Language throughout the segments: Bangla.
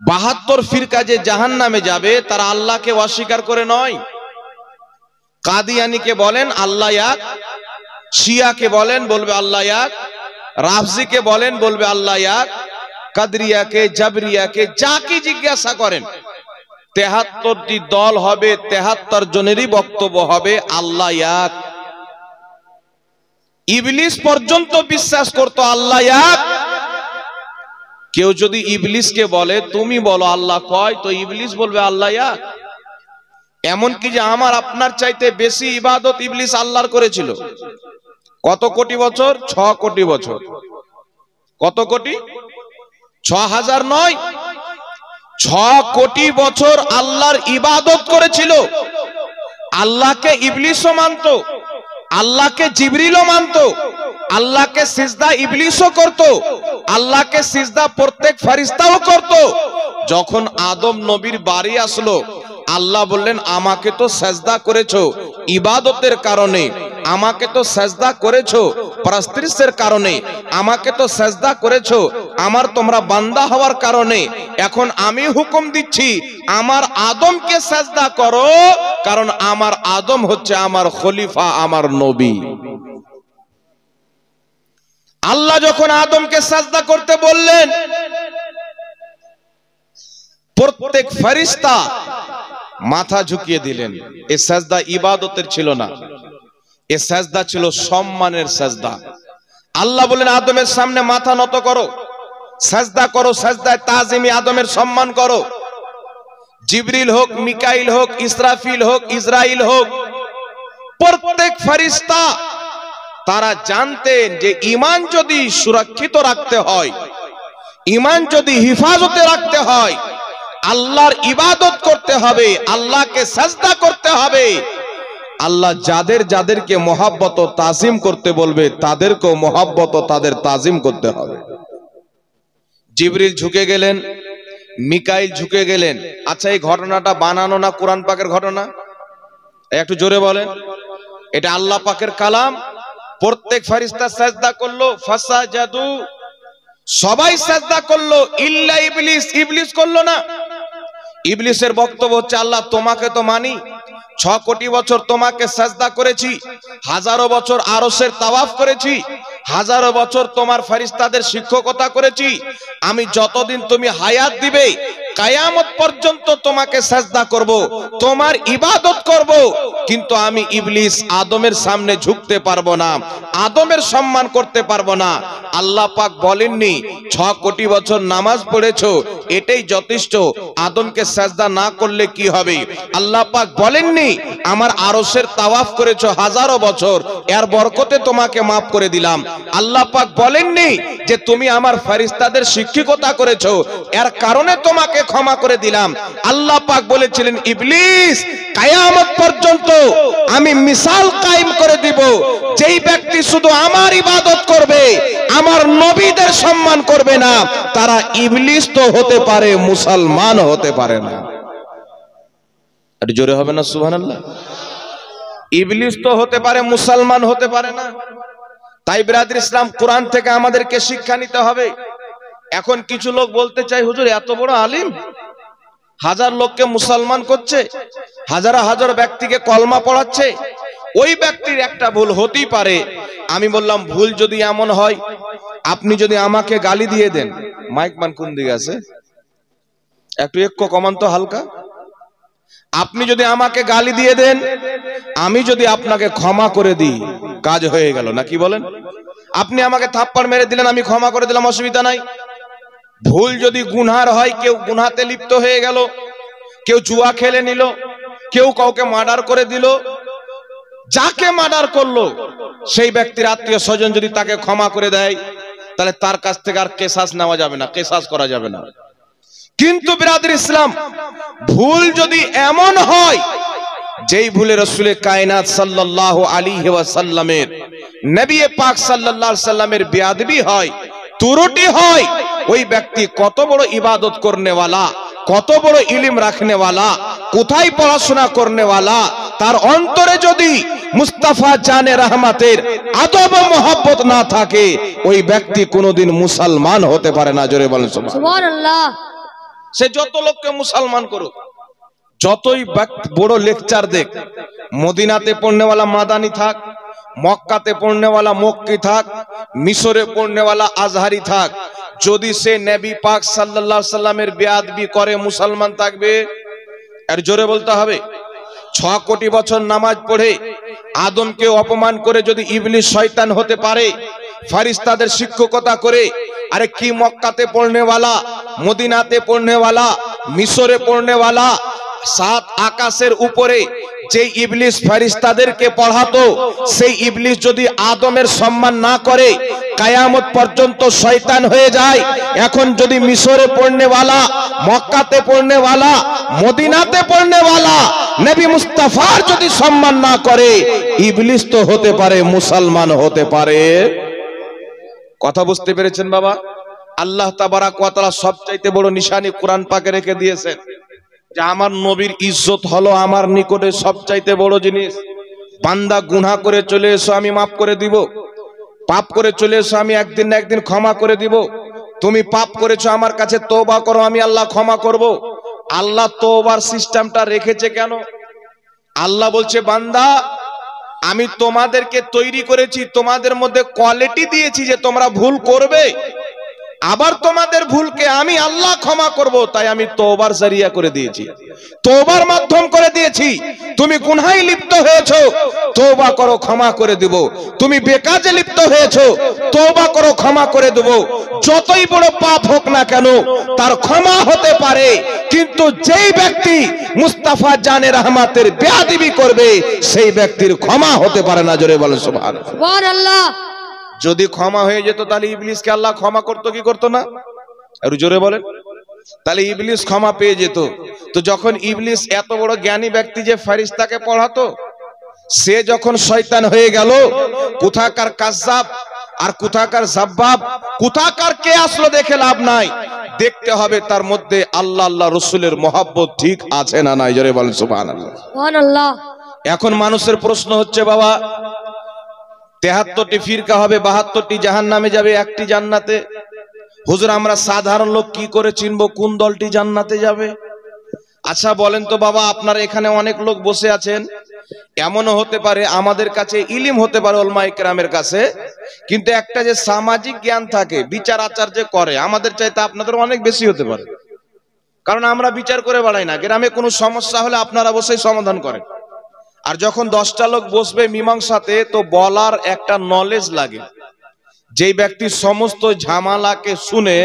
72 ফিরকা যে জাহান্নামে যাবে তারা আল্লাহকে অস্বীকার করে নয়। কাদিয়ানীকে বলেন আল্লাহ এক, শিয়াকে বলেন বলবে আল্লাহ এক, রাফজিকে বলেন বলবে আল্লাহ এক, কাদরিয়াকে জাবরিয়াকে যাকে জিজ্ঞাসা করেন 73টি দল হবে, 73 জনেরই বক্তব্য হবে আল্লাহ এক। ইবলিস পর্যন্ত বিশ্বাস করতো আল্লাহ এক। কেউ যদি ইবলিসকে বলে তুমি বলো আল্লাহ কয়, তো ইবলিস বলবে আল্লাহ এক। এমন কি যে আমার আপনার চাইতে বেশি ইবাদত ইবলিস আল্লাহর করেছিল। কত কোটি বছর? 6 কোটি বছর। কত কোটি? 6000 নয়, 6 কোটি বছর আল্লাহর ইবাদত করেছিল। আল্লাহকে ইবলিসও মানতো, আল্লাহকে জিবরিলও মানতো, আল্লাহকে সিজদা ইবলিসও করত, আল্লাহকে সিজদা প্রত্যেক ফেরেশতাও করত। যখন আদম নবীর বাড়ি আসলো আল্লাহ বললেন আমাকে তো সেজদা করেছো ইবাদতের কারণে, আমাকে তো সেজদা করেছো প্রস্তিষ্ঠের কারণে, আমাকে তো সেজদা করেছো আমার তোমরা বান্দা হওয়ার কারণে। এখন আমি হুকুম দিচ্ছি আমার আদমকে সেজদা করো, কারণ আমার আদম হচ্ছে আমার খলিফা, আমার নবী। আল্লাহ যখন আদমকে সেজদা করতে বললেন প্রত্যেক ফেরেশতা মাথা ঝুঁকিয়ে দিলেন। এই সেজদা ইবাদতের ছিল না, এই সেজদা ছিল সম্মানের সেজদা। আল্লাহ বলেন আদমের সামনে মাথা নত করো, সেজদা করো, সেজদায় তাজিমি আদমের সম্মান করো। জিবরিল হোক, মিকাইল হোক, ইসরাফিল হোক, ইসরাইল হোক, প্রত্যেক ফেরেশতা তারা জানতেন যে ঈমান যদি সুরক্ষিত রাখতে হয়, ঈমান যদি হিফাজতে রাখতে হয়, আল্লাহর ইবাদত করতে হবে, আল্লাহকে সাজদা করতে হবে। আল্লাহ যাদের যাদেরকে মহব্বত ও তাজিম করতে বলবে তাদেরকেও মহব্বত ও তাদের তাজিম করতে হবে। জিবরিল ঝুঁকে গেলেন, মিকাইল ঝুঁকে গেলেন। আচ্ছা এই ঘটনাটা বানানো না কোরআন পাকের ঘটনা? একটু জোরে বলেন। এটা আল্লাহ পাকের কালাম। প্রত্যেক ফেরেশতা সাজদা করলো, ফাসাজাদু, সবাই সাজদা করলো ইল্লা ইবলিস। ইবলিস করলো না। ইবলিসের বক্তব্য হচ্ছে আল্লাহ তোমাকে তো মানি, 6 কোটি বছর তোমাকে সাজদা করেছি, হাজারো বছর আরশের তাওয়াফ করেছি, হাজারো বছর তোমার ফেরেশতাদের শিক্ষকতা করেছি, আমি যতদিন তুমি হায়াত দিবে কিয়ামত পর্যন্ত তোমাকে সাজদা করব, তোমার ইবাদত করব। কিন্তু আমি ইবলিস আদমের সামনে ঝুঁকতে পারবো না, আদমের সম্মান করতে পারবো না। আল্লাহ পাক বলেননি 6 কোটি বছর নামাজ পড়েছো এটাই যথেষ্ট, আদমকে সাজদা না করলে কি হবে। আল্লাহ পাক বলেননি আমার আরশের তাওয়াফ করেছো হাজারো বছর, এর বরকতে তোমাকে মাফ করে দিলাম। আল্লাহ পাক বলেননি যে তুমি আমার ফেরেশতাদের শিক্ষকতা করেছো এর কারণে তোমাকে ক্ষমা করে দিলাম। আল্লাহ পাক বলেছিলেন ইবলিস কিয়ামত পর্যন্ত আমি মিসাল কায়েম করে দিব, যেই ব্যক্তি শুধু আমার ইবাদত করবে, আমার নবীদের সম্মান করবে না, তারা ইবলিস তো হতে পারে, মুসলমান হতে পারে না। একটু জোরে হবে না সুবহানাল্লাহ? ইবলিস তো হতে পারে, মুসলমান হতে পারে না। তাই বিরাদর ইসলাম কোরআন থেকে আমাদেরকে শিক্ষা নিতে হবে। এখন কিছু লোক বলতে চাই হুজুর এত বড় আলিম, হাজার লোককে মুসলমান করছে, হাজার হাজার ব্যক্তিকে কলমা পড়াচ্ছে, ওই ব্যক্তির একটা ভুল হতেই পারে। আমি বললাম ভুল যদি এমন হয়, আপনি যদি আমাকে গালি দিয়ে দেন, মাইক মান কোন দিকে আছে একটু একটু কমান তো হালকা, আপনি যদি আমাকে গালি দিয়ে দেন, আমি যদি আপনাকে ক্ষমা করে দিই, কাজ হয়ে গেল না কি বলেন? আপনি আমাকে থাপ্পড় মেরে দিলেন, আমি ক্ষমা করে দিলাম, অসুবিধা নাই। ভুল যদি গুনহার হয়, কেউ গুনহাতে লিপ্ত হয়ে গেল, কেউ জুয়া খেলে নিল, কেউ কাউকে মার্ডার করে দিল, যাকে মার্ডার করলো সেই ব্যক্তির আত্মীয় স্বজন যদি তাকে ক্ষমা করে দেয়, তাহলে তার কাছ থেকে আর কেসাস নেওয়া যাবে না, কেসাস করা যাবে না। কিন্তু বিরাদর ইসলাম ভুল যদি এমন হয় যেই ভুলে রাসূলে কায়নাত সাল্লাল্লাহু আলাইহি ওয়াসাল্লামের, নবী পাক সাল্লাল্লাহু আলাইহি সাল্লামের বেয়াদবি হয়, ত্রুটি হয়, ওই ব্যক্তি কত বড় ইবাদত করনেওয়ালা, কত বড় ইলম রাখনেওয়ালা, কোথায় পড়াশোনা করনেওয়ালা, তার অন্তরে যদি মুস্তাফা জানে রহমতের আদব ও মোহাব্বত না থাকে, ওই ব্যক্তি কোনোদিন মুসলমান হতে পারে না। জোরে বলেন সুবহানাল্লাহ। সে যত লোককে মুসলমান করুক, যতই বড় লেকচার দেখ, মদিনাতে পড়নেওয়ালা মাদানি থাক, মক্কাতে পড়নেওয়ালা মক্কি থাক, মিশরে পড়নেওয়ালা আজহারি থাক, যদি সে নবী পাক সাল্লাল্লাহু আলাইহি সাল্লামের বেয়াদবি করে মুসলমান থাকবে? আর জোরে বলতে হবে। 6 কোটি বছর নামাজ পড়ে আদমকে অপমান করে যদি ইবলিস শয়তান হতে পারে, ফেরেশতাদের শিক্ষকতা করে, আরে কি মক্কাতে পড়নেওয়ালা, মদিনাতে পড়নেওয়ালা, মিশরে পড়নেওয়ালা, 7 আকাশের উপরে যে ইবলিস ফেরেশতাদেরকে পড়াতো, সেই ইবলিস যদি আদমের সম্মান না করে কিয়ামত পর্যন্ত শয়তান হয়ে যায়। এখন যদি মিশরে পড়নেওয়ালা, মক্কাতে পড়নেওয়ালা, মদিনাতে পড়নেওয়ালা নবী মুস্তাফার যদি সম্মান না করে, ইবলিস তো হতে পারে মুসলমান হতে পারে। কথা বুঝতে পেরেছেন বাবা? আল্লাহ তাবারাক ওয়া তাআলা সবচাইতে বড় নিশানি কোরআন পাকে রেখে দিয়েছেন যে আমার নবীর ইজ্জত হলো আমার নিকটে সবচাইতে বড় জিনিস। বান্দা গুনাহ করে চলে এসো, আমি মাফ করে দিব। পাপ করে চলে এসো, আমি একদিন না একদিন ক্ষমা করে দিব। তুমি পাপ করেছো, আমার কাছে তওবা করো, আমি আল্লাহ ক্ষমা করব। আল্লাহ তওবার সিস্টেমটা রেখেছে কেন? আল্লাহ বলছে বান্দা আমি তোমাদেরকে তৈরি করেছি, তোমাদের মধ্যে কোয়ালিটি দিয়েছি যে তোমরা ভুল করবে, আবার তোমাদের ভুলকে আমি আল্লাহ ক্ষমা করব, তাই আমি তওবার জারিয়া করে দিয়েছি, তওবার মাধ্যম করে দিয়েছি। তুমি গুনাহে লিপ্ত হয়েছো, তওবা করো, ক্ষমা করে দেব। তুমি বেকাজে লিপ্ত হয়েছো, তওবা করো, ক্ষমা করে দেব। যতই বড় পাপ হোক না কেন তার ক্ষমা হতে পারে, কিন্তু যেই ব্যক্তি মুস্তাফা জানে রহমাতের বেয়াদবি করবে সেই ব্যক্তির ক্ষমা হতে পারে না। জোরে বলেন সুবহানাল্লাহ। সুবহানাল্লাহ। যদি ক্ষমা হয়ে যেত তাহলে ইবলিসকে আল্লাহ ক্ষমা করতো কি করতো না? আর জোরে বলেন। তাহলে ইবলিস ক্ষমা পেয়ে যেত। তো যখন ইবলিস এত বড় জ্ঞানী ব্যক্তি যে ফেরেশতাকে পড়াতো, সে যখন শয়তান হয়ে গেল, কোথাকার কাজ্জাব আর কোথাকার জাব্বাব, কোথাকার কে আসলো দেখে লাভ নাই, দেখতে হবে তার মধ্যে আল্লাহ আল্লাহ রাসূলের মহব্বত ঠিক আছে না নাই। জোরে বলেন সুবহানাল্লাহ। সুবহানাল্লাহ। এখন মানুষের প্রশ্ন হচ্ছে বাবা 73টি ফিরকা হবে, 72টি জাহান্নামে যাবে, একটি জান্নাতে। হুজুর আমরা সাধারণ লোক কি করে চিনবো কোন দলটি জান্নাতে যাবে? আচ্ছা বলেন তো বাবা, আপনার এখানে অনেক লোক বসে আছেন, এমনও হতে পারে আমাদের কাছে ইলম হতে পারে উলামায়ে কেরামের কাছে, কিন্তু একটা যে সামাজিক জ্ঞান থাকে, বিচার আচার যে করে, আমাদের চাইতে আপনাদের অনেক বেশি হতে পারে। কারণ আমরা বিচার করে বেড়াই না, গ্রামে কোনো সমস্যা হলে আপনারা বসেই সমাধান করেন। আর যখন 10টা লোক বসবে মীমাংসাতে, তো বলার একটা নলেজ লাগে। যেই ব্যক্তি সমস্ত ঝামেলাকে শুনে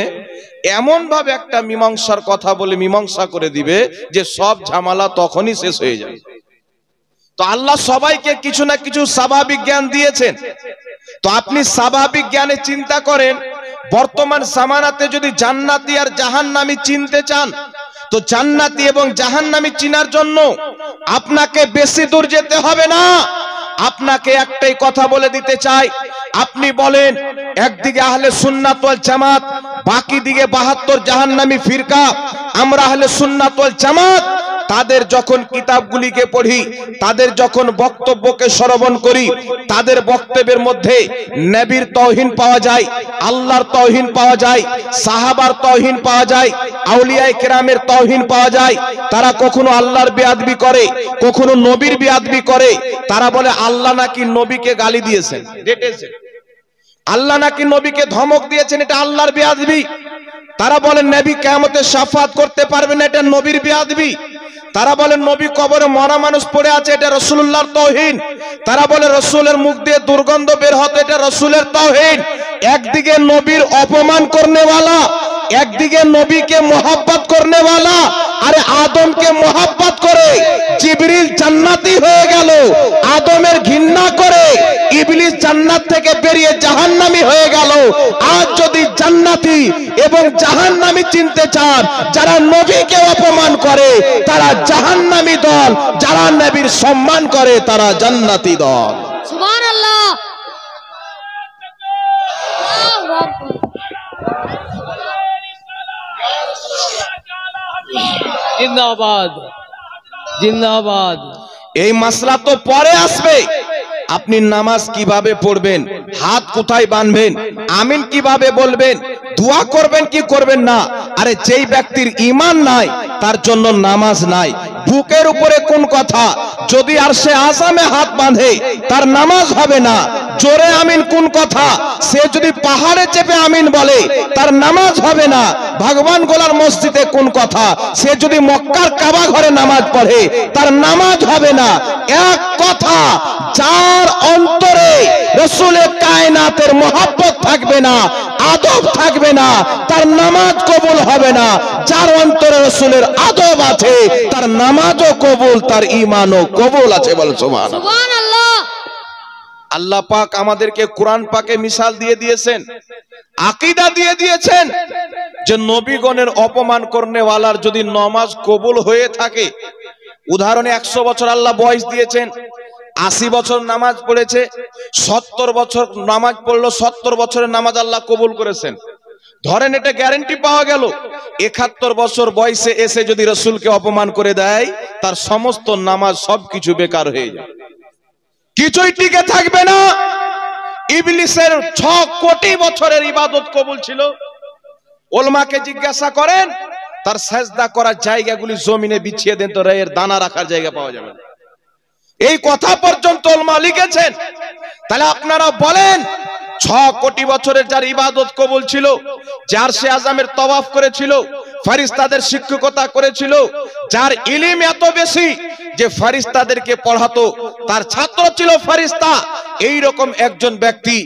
এমন ভাবে একটা মীমাংসার কথা বলে মীমাংসা করে দিবে যে সব ঝামেলা তখনই শেষ হয়ে যায়। তো আল্লাহ সবাইকে কিছু না কিছু স্বাভাবিক জ্ঞান দিয়েছেন। তো আপনি স্বাভাবিক জ্ঞানে চিন্তা করেন, বর্তমান জামানাতে যদি জান্নাতি আর জাহান্নামী চিনতে চান, তো জান্নাতি এবং জাহান্নামী চিনার জন্য আপনাকে বেশি দূর যেতে হবে না। আপনাকে একটাই কথা বলে দিতে চাই, আপনি বলেন একদিকে আহলে সুন্নাত ওয়াল জামাত, বাকি দিকে 72 জাহান্নামী ফিরকা। আমরা আহলে সুন্নাত ওয়াল জামাত তাদের যখন কিতাবগুলিকে পড়ি, তাদের যখন বক্তব্যকে শ্রবণ করি, তাদের বক্তব্যের মধ্যে নবীর তাওহীন পাওয়া যায়, আল্লাহর তাওহীন পাওয়া যায়, সাহাবার তাওহীন পাওয়া যায়, আউলিয়ায়ে কেরামের তাওহীন পাওয়া যায়। তারা কখনো আল্লাহর বেয়াদবি করে, কখনো নবীর বেয়াদবি করে। তারা বলে আল্লাহ নাকি নবীকে গালি দিয়েছেন, ডেটেছেন, আল্লাহ নাকি নবীকে ধমক দিয়েছেন, এটা আল্লাহর বেয়াদবি। তারা বলেন নবী কিয়ামতে শাফাআত করতে পারবে না, এটা নবীর বেয়াদবি। তারা বলেন নবী কবরে মরা মানুষ পড়ে আছে, এটা রাসূলুল্লাহর তাওহীন। তারা বলে রাসূলের মুখ দিয়ে দুর্গন্ধ বের হতো, এটা রাসূলের তাওহীন। একদিকে নবীর অপমান করনেওয়ালা, একদিকে নবীকে মোহাব্বত করনেওয়ালা। আরে আদমকে মোহাব্বত করে জিবরিল জান্নাতি হয়ে গেল, আদমের ঘৃণা করে ইবলিস জান্নাত থেকে বেরিয়ে জাহান্নামী হয়ে গেল। আজ যদি জান্নাতি এবং জাহান্নামী চিনতে চান, যারা নবীকে অপমান করে তারা জাহান্নামী দল, যারা নবীর সম্মান করে তারা জান্নাতি দল। সুবহানাল্লাহ। জিন্দাবাদ জিন্দাবাদ। এই মাসলা তো পরে আসবে। আপনি নামাজ কিভাবে পড়বেন, হাত কোথায় বাঁধবেন, আমিন কিভাবে বলবেন, দোয়া করবেন কি করবেন না? আরে যেই ব্যক্তির ঈমান নাই তার জন্য নামাজ নাই। বুকের উপরে কোন কথা, যদি আরশে আযমে হাত বাঁধে তার নামাজ হবে না। জোরে আমিন কোন কথা, সে যদি পাহাড়ে চেপে আমিন বলে তার নামাজ হবে না। ভগবান গোলার মসজিদে কোন কথা, সে যদি মক্কার কাবা ঘরে নামাজ পড়ে তার নামাজ হবে না। এক কথা, যার অন্তরে রাসূলে কায়নাতের মহব্বত থাকবে না, আদব থাকবে না, তার নামাজ কবুল হবে না। যার অন্তরে রাসূলের আদব আছে তার নামাজও কবুল, তার ঈমানও কবুল আছে। বল সুবহানাল্লাহ। আল্লাহ পাক আমাদেরকে কোরআন পাকে মিসাল দিয়ে দিয়েছেন, আকীদা দিয়ে দিয়েছেন যে নবীগণের অপমান করনেওয়ালার যদি নামাজ কবুল হয়ে থাকে, উদাহরণে 100 বছর আল্লাহ বয়স দিয়েছেন, 80 বছর নামাজ পড়েছে, 70 বছর নামাজ পড়লো, 70 বছরের নামাজ আল্লাহ কবুল করেছেন। ধরেন এটা গ্যারান্টি পাওয়া গেল 71 বছর বয়সে এসে যদি রাসূলকে অপমান করে দেয় তার সমস্ত নামাজ সবকিছু বেকার হয়ে যায়, কিছুই টিকে থাকবে না। ইবলিসের 6 কোটি বছরের ইবাদত কবুল ছিল। উলামাকে জিজ্ঞাসা করেন তার সেজদা করার জায়গাগুলি জমিনে বিছিয়ে দেন তো এর দানা রাখার জায়গা পাওয়া যাবে না। এই কথা পর্যন্ত উলামা লিখেছেন। তাহলে আপনারা বলেন 6 কোটি বছরের যার ইবাদত কবুল ছিল, যার আরশে আযমের তওয়াফ করেছিল, ফেরেশতাদের শিক্ষকতা করেছিল, যার ইলম এত বেশি যে ফেরেশতাদেরকে পড়াতো, তার ছাত্র ছিল ফেরেশতা, এই রকম একজন ব্যক্তি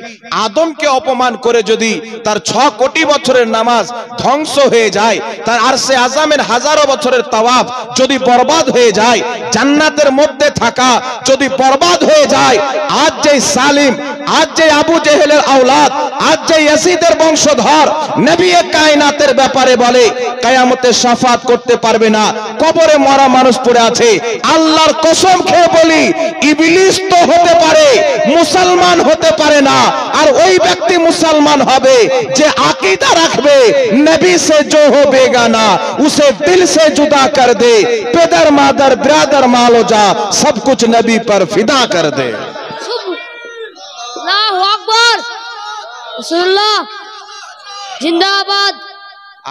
আদমকে অপমান করে যদি তার 6 কোটি বছরের নামাজ ধ্বংস হয়ে যায়, তার আরশে আযমের হাজারো বছরের তাওয়াফ যদি বরবাদ হয়ে যায়, জান্নাতের মধ্যে থাকা যদি বরবাদ হয়ে যায়, আজ যে সালিম, আজ যে আবু জেহেলের আওলাদ, আজ যে ইয়াসিদের বংশধর নবী কায়নাতের ব্যাপারে বলে কিয়ামতে শাফাত করতে পারবে না, কবরে মরা মানুষ পড়ে আছে, আল্লাহর কসম খেয়ে বলি ইবলিস তো হতে পারে, মুসলমান হতে পারে না। আর ওই ব্যক্তি মুসলমান হবে যে আকীদা রাখবে নবী से जो हो बेगाना उसे दिल से जुदा कर दे, पेदर मादर ब्रादर मालो जा सब कुछ नबी पर फिदा कर दे। अल्लाहु अकबर, रसूलुल्लाह जिंदाबाद।